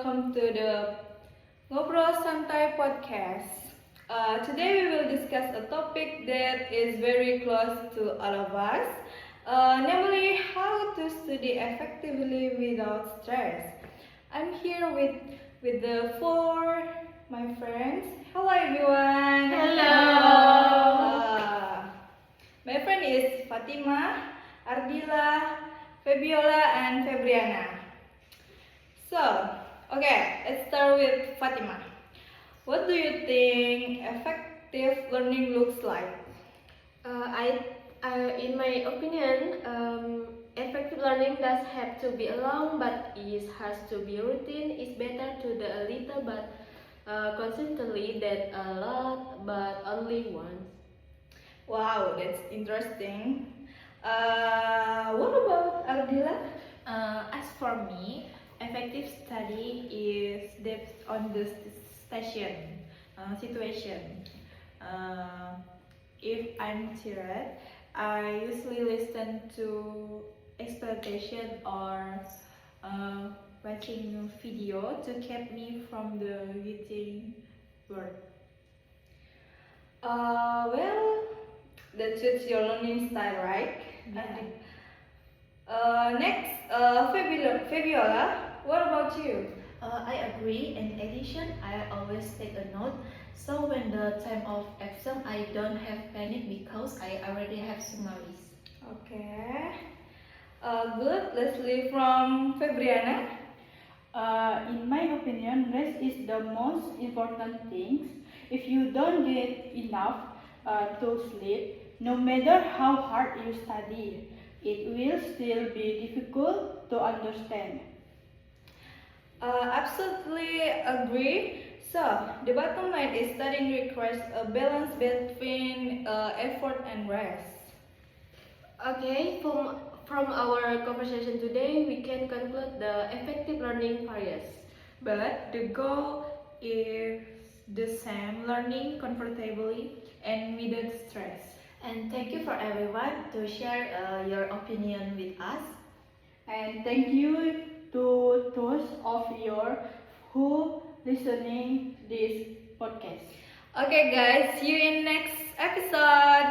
welcome to the Ngobrol Santai podcast. Today we will discuss a topic that is very close to all of us, namely how to study effectively without stress. I'm here with the four my friends. Hello everyone. Hello. My friend is Fatima, Ardila, Fabiola, and Febriana. So, okay, let's start with Fatima. What do you think effective learning looks like? In my opinion, effective learning does have to be long, but it has to be routine. It's better to do a little, but consistently than a lot, but only once. Wow, that's interesting. What about Ardila? As for me, effective study is depth on the situation. Uh, if I'm tired, I usually listen to explanation or watching video to keep me from the getting bored. Well, that suits your learning style, right? Next, Fabiola, what about you? I agree. In addition, I always take a note. So when the time of exam, I don't have panic because I already have summaries. Okay. Good. Let's leave from Febriana. In my opinion, rest is the most important thing. If you don't get enough to sleep, no matter how hard you study, it will still be difficult to understand. Absolutely agree. So, the bottom line is studying requires a balance between effort and rest. Okay, from our conversation today, we can conclude the effective learning varies. But the goal is the same: learning comfortably and without stress. And thank you for everyone to share your opinion with us. And thank you to those of you who listening this podcast. Okay, guys, see you in next episode.